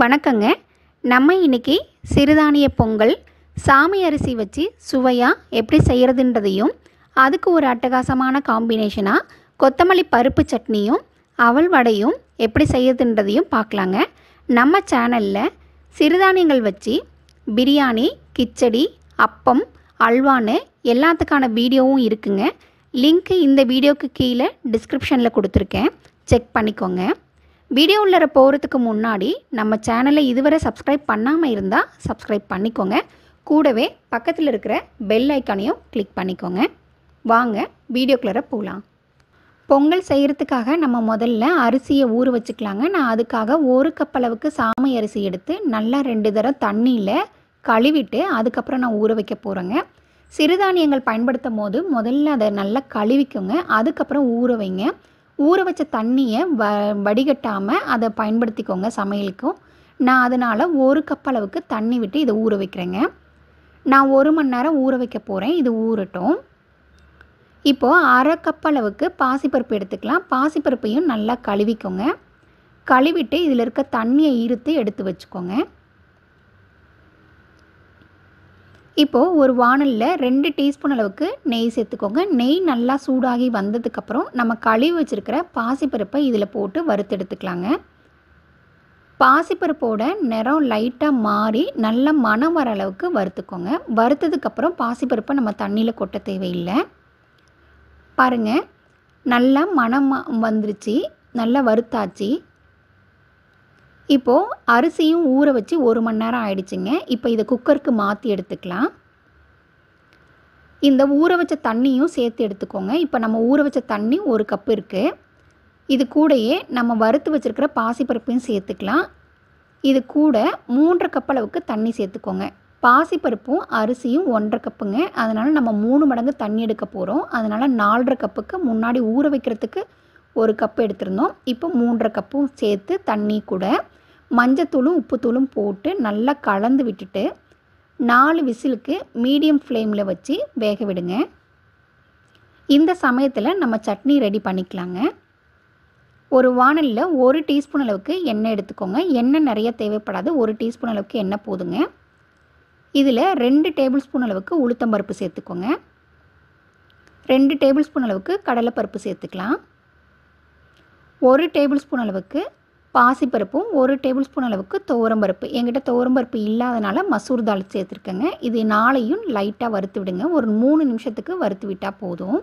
வணக்கங்க. நம்ம இன்னைக்கு சிறுதானிய பொங்கல் சாமை அரிசி வச்சு சுவையாக எப்படி செய்கிறதுன்றதையும், அதுக்கு ஒரு அட்டகாசமான காம்பினேஷனாக கொத்தமல்லி பருப்பு சட்னியும் அவல் வடையும் எப்படி செய்யறதுன்றதையும் பார்க்கலாங்க. நம்ம சேனலில் சிறுதானியங்கள் வச்சு பிரியாணி, கிச்சடி, அப்பம், அல்வான்னு எல்லாத்துக்கான வீடியோவும் இருக்குங்க. லிங்க்கு இந்த வீடியோவுக்கு கீழே டிஸ்கிரிப்ஷனில் கொடுத்துருக்கேன், செக் பண்ணிக்கோங்க. வீடியோ உள்ளர போகிறதுக்கு முன்னாடி நம்ம சேனலை இதுவரை சப்ஸ்கிரைப் பண்ணாமல் இருந்தால் சப்ஸ்கிரைப் பண்ணிக்கோங்க. கூடவே பக்கத்தில் இருக்கிற பெல் ஐக்கானையும் கிளிக் பண்ணிக்கோங்க. வாங்க வீடியோக்குள்ளே போகலாம். பொங்கல் செய்கிறதுக்காக நம்ம முதல்ல அரிசியை ஊற வச்சுக்கலாங்க. நான் அதுக்காக 1 கப் அளவுக்கு சாமை அரிசி எடுத்து நல்லா 2 தடவை தண்ணியில் கழுவிட்டு அதுக்கப்புறம் நான் ஊற வைக்க போகிறேங்க. சிறுதானியங்கள் பயன்படுத்தும் போது முதல்ல அதை நல்லா கழுவிக்கோங்க, அதுக்கப்புறம் ஊற வைங்க. ஊற வச்ச தண்ணியை வடிகட்டாமல் அதை பயன்படுத்திக்கோங்க சமையலுக்கும். நான் அதனால் 1 கப் அளவுக்கு தண்ணி விட்டு இதை ஊற வைக்கிறேங்க. நான் 1 மணி நேரம் ஊற வைக்க போகிறேன், இது ஊறட்டும். இப்போது 1/2 கப் அளவுக்கு பாசிப்பருப்பு எடுத்துக்கலாம். பாசிப்பருப்பையும் நல்லா கழுவிக்கோங்க. கழுவிட்டு இதில் இருக்க தண்ணியை இருத்து எடுத்து வச்சுக்கோங்க. இப்போது ஒரு வாணலில் 2 டீஸ்பூன் அளவுக்கு நெய் சேர்த்துக்கோங்க. நெய் நல்லா சூடாகி வந்ததுக்கப்புறம் நம்ம கழுவி வச்சுருக்கிற பாசிப்பருப்பை இதில் போட்டு வறுத்தெடுத்துக்கலாங்க. பாசிப்பருப்போட நிறம் லைட்டாக மாறி நல்ல மணம் வர அளவுக்கு வறுத்துக்கோங்க. வறுத்ததுக்கப்புறம் பாசிப்பருப்பை நம்ம தண்ணியில் கொட்ட தேவையில்லை. பாருங்கள், நல்லா மணம் வந்துருச்சு, நல்லா வறுத்தாச்சு. இப்போது அரிசியும் ஊற வச்சு 1 மணி நேரம் ஆயிடுச்சுங்க. இப்போ இதை குக்கருக்கு மாற்றி எடுத்துக்கலாம். இந்த ஊற வச்ச தண்ணியும் சேர்த்து எடுத்துக்கோங்க. இப்போ நம்ம ஊற வச்ச தண்ணி 1 கப் இருக்குது. இது கூடயே நம்ம வறுத்து வச்சுருக்கிற பாசிப்பருப்பையும் சேர்த்துக்கலாம். இது கூட 3 கப் அளவுக்கு தண்ணி சேர்த்துக்கோங்க. பாசிப்பருப்பும் அரிசியும் 1.5 கப்புங்க. அதனால் நம்ம 3 மடங்கு தண்ணி எடுக்க போகிறோம். அதனால் 4.5 கப்புக்கு முன்னாடி ஊற வைக்கிறதுக்கு 1 கப் எடுத்துருந்தோம். இப்போ 3.5 கப்பும் சேர்த்து தண்ணி கூட மஞ்சத்தூளும் உப்புத்தூளும் போட்டு நல்லா கலந்து விட்டுட்டு 4 விசிலுக்கு மீடியம் ஃப்ளேமில் வச்சு வேக விடுங்க. இந்த சமயத்தில் நம்ம சட்னி ரெடி பண்ணிக்கலாங்க. ஒரு வாணலில் 1 டீஸ்பூன் அளவுக்கு எண்ணெய் எடுத்துக்கோங்க. எண்ணெய் நிறைய தேவைப்படாது, 1 டீஸ்பூன் அளவுக்கு எண்ணெய் போதுங்க. இதில் 2 டேபிள் ஸ்பூன் அளவுக்கு உளுத்தம்பருப்பு சேர்த்துக்கோங்க. 2 டேபிள் ஸ்பூன் அளவுக்கு கடலைப்பருப்பு சேர்த்துக்கலாம். 1 டேபிள் ஸ்பூன் அளவுக்கு பாசிப்பருப்பும் 1 டேபிள் ஸ்பூன் அளவுக்கு துவரம்பருப்பு. என்கிட்ட துவரம்பருப்பு இல்லாதனால மசூர் தால் சேர்த்துருக்கேங்க. இது 4யும் லைட்டாக வறுத்து விடுங்க. ஒரு 3 நிமிஷத்துக்கு வறுத்து விட்டால் போதும்.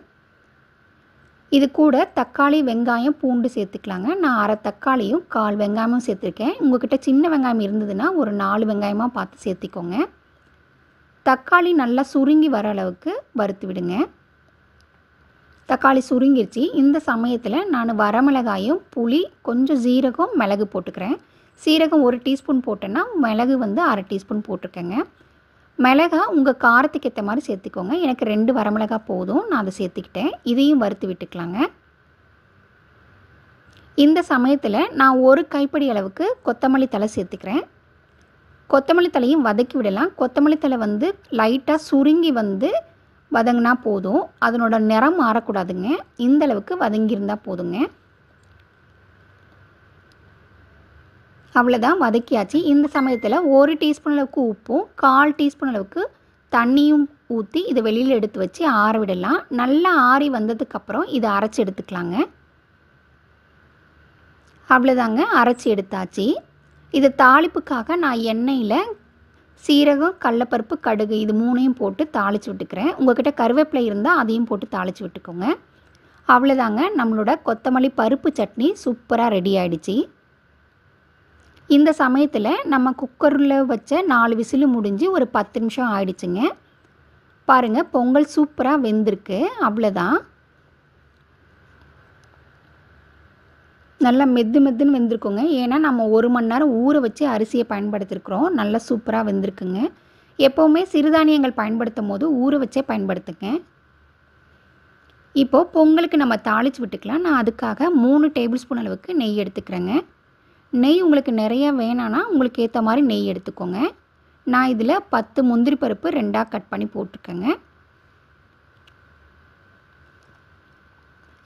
இது கூட தக்காளி, வெங்காயம், பூண்டு சேர்த்துக்கலாங்க. நான் 1/2 தக்காளியும் 1/4 வெங்காயமும் சேர்த்துருக்கேன். உங்கள்கிட்ட சின்ன வெங்காயம் இருந்ததுன்னா ஒரு 4 வெங்காயமாக பார்த்து சேர்த்திக்கோங்க. தக்காளி நல்லா சுருங்கி வர அளவுக்கு வறுத்து விடுங்க. தக்காளி சுருங்கிருச்சு. இந்த சமயத்தில் நான் வரமிளகாயும், புளி, கொஞ்சம் சீரகம், மிளகு போட்டுக்கிறேன். சீரகம் 1 டீஸ்பூன் போட்டேன்னா மிளகு 1/2 டீஸ்பூன் போட்டிருக்கேங்க. மிளகா உங்கள் காரத்துக்கு ஏற்ற மாதிரி சேர்த்துக்கோங்க. எனக்கு 2 வரமிளகா போதும், நான் அதை சேர்த்துக்கிட்டேன். இதையும் வறுத்து விட்டுக்கலாங்க. இந்த சமயத்தில் நான் 1 கைப்பிடி அளவுக்கு கொத்தமல்லி தழை சேர்த்துக்கிறேன். கொத்தமல்லி தழையும் வதக்கி விடலாம். கொத்தமல்லி தழை லைட்டாக சுருங்கி வதங்கினா போதும், அதனோட நிறம் மாறக்கூடாதுங்க. இந்த அளவுக்கு வதங்கியிருந்தால் போதுங்க. அவ்வளோதான், வதக்கியாச்சு. இந்த சமயத்தில் 1 டீஸ்பூன் அளவுக்கு உப்பும் 1/4 டீஸ்பூன் அளவுக்கு தண்ணியும் ஊற்றி இதை வெளியில் எடுத்து வச்சு ஆற விடலாம். நல்லா ஆறி வந்ததுக்கப்புறம் இதை அரைச்சி எடுத்துக்கலாங்க. அவ்வளோதாங்க, அரைச்சி எடுத்தாச்சு. இது தாளிப்புக்காக நான் எண்ணெயில் சீரகம், கடலைப்பருப்பு, கடுகு இது 3யும் போட்டு தாளித்து விட்டுக்கிறேன். உங்கள்கிட்ட கருவேப்பிலை இருந்தால் அதையும் போட்டு தாளித்து விட்டுக்கோங்க. அவ்வளோதாங்க, நம்மளோட கொத்தமல்லி பருப்பு சட்னி சூப்பராக ரெடி ஆகிடுச்சு. இந்த சமயத்தில் நம்ம குக்கரில் வச்ச 4 விசிலு முடிஞ்சு ஒரு 10 நிமிஷம் ஆயிடுச்சுங்க. பாருங்கள், பொங்கல் சூப்பராக வெந்திருக்கு. அவ்வளோதான், நல்லா மெதுன்னு வெந்திருக்குங்க. ஏன்னா நம்ம 1 மணி நேரம் ஊற வச்சு அரிசியை பயன்படுத்தியிருக்கிறோம். நல்லா சூப்பராக வெந்திருக்குங்க. எப்போவுமே சிறுதானியங்கள் பயன்படுத்தும் போது ஊற வச்சே பயன்படுத்துங்க. இப்போது பொங்கலுக்கு நம்ம தாளித்து விட்டுக்கலாம். நான் அதுக்காக 3 டேபிள் ஸ்பூன் அளவுக்கு நெய் எடுத்துக்கிறேங்க. நெய் உங்களுக்கு நிறைய வேணான்னா உங்களுக்கு ஏற்ற மாதிரி நெய் எடுத்துக்கோங்க. நான் இதில் 10 முந்திரி பருப்பு 2ஆக கட் பண்ணி போட்டிருக்கேங்க.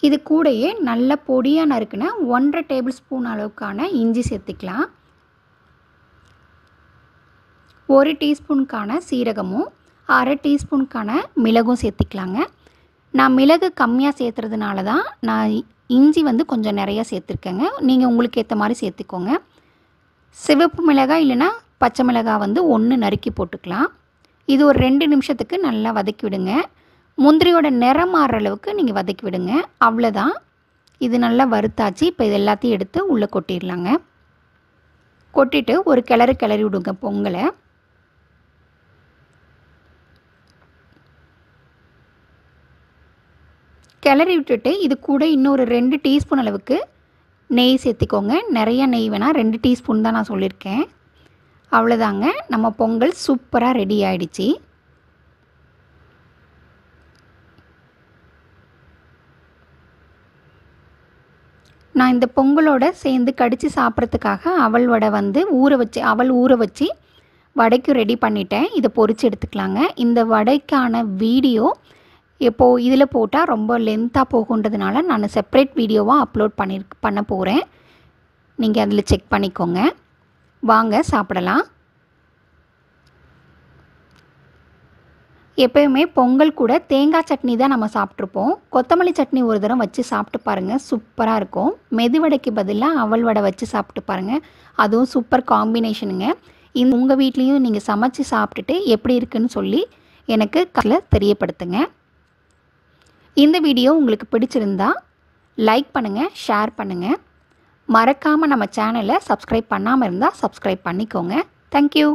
இது கூடயே நல்ல பொடியாக நறுக்குன 1.5 டேபிள் ஸ்பூன் அளவுக்கான இஞ்சி சேர்த்துக்கலாம். 1 டீஸ்பூனுக்கான சீரகமும் 1/2 டீஸ்பூனுக்கான மிளகும் சேர்த்திக்கலாங்க. நான் மிளகு கம்மியாக சேர்த்துறதுனால தான் நான் இஞ்சி வந்து கொஞ்சம் நிறையா சேர்த்துருக்கேங்க. நீங்கள் உங்களுக்கு ஏற்ற மாதிரி சேர்த்துக்கோங்க. சிவப்பு மிளகாய் இல்லைன்னா பச்சை மிளகாய் வந்து 1 நறுக்கி போட்டுக்கலாம். இது ஒரு 2 நிமிஷத்துக்கு நல்லா வதக்கி விடுங்க. முந்திரியோட நிறம் மாறுற அளவுக்கு நீங்கள் வதக்கி விடுங்க. அவ்வளோதான். இது நல்லா வறுத்தாச்சு. இப்போ இது எல்லாத்தையும் எடுத்து உள்ளே கொட்டிடலாங்க. கொட்டிட்டு ஒரு கிளறி விடுங்க பொங்கலை. கிளறி விட்டுட்டு இது கூட இன்னொரு 2 டீஸ்பூன் அளவுக்கு நெய் சேர்த்திக்கோங்க. நிறையா நெய் வேணால் 2 டீஸ்பூன் தான் நான் சொல்லியிருக்கேன். அவ்வளோதாங்க, நம்ம பொங்கல் சூப்பராக ரெடி ஆகிடுச்சி. நான் இந்த பொங்கலோட சேர்ந்து கடித்து சாப்பிட்றதுக்காக அவல் வடை வந்து ஊற வச்சு வடைக்கு ரெடி பண்ணிட்டேன். இதை பொரித்து எடுத்துக்கலாங்க. இந்த வடைக்கான வீடியோ இப்போது இதில் போட்டால் ரொம்ப லென்த்தாக போகுன்றதுனால நான் செப்பரேட் வீடியோவாக அப்லோட் பண்ண போகிறேன். நீங்கள் அதில் செக் பண்ணிக்கோங்க. வாங்க சாப்பிடலாம். எப்போயுமே பொங்கல் கூட தேங்காய் சட்னி தான் நம்ம சாப்பிட்ருப்போம். கொத்தமல்லி சட்னி ஒரு தடவை வச்சு சாப்பிட்டு பாருங்கள், சூப்பராக இருக்கும். மெதுவடைக்கு பதிலாக அவல் வடை வச்சு சாப்பிட்டு பாருங்கள், அதுவும் சூப்பர் காம்பினேஷனுங்க. உங்கள் வீட்லேயும் நீங்கள் சமைச்சு சாப்பிட்டுட்டு எப்படி இருக்குன்னு சொல்லி எனக்கு தெரியப்படுத்துங்க. இந்த வீடியோ உங்களுக்கு பிடிச்சிருந்தா லைக் பண்ணுங்கள், ஷேர் பண்ணுங்கள். மறக்காமல் நம்ம சேனலை சப்ஸ்கிரைப் பண்ணாமல் இருந்தால் சப்ஸ்கிரைப் பண்ணிக்கோங்க. தேங்க்யூ.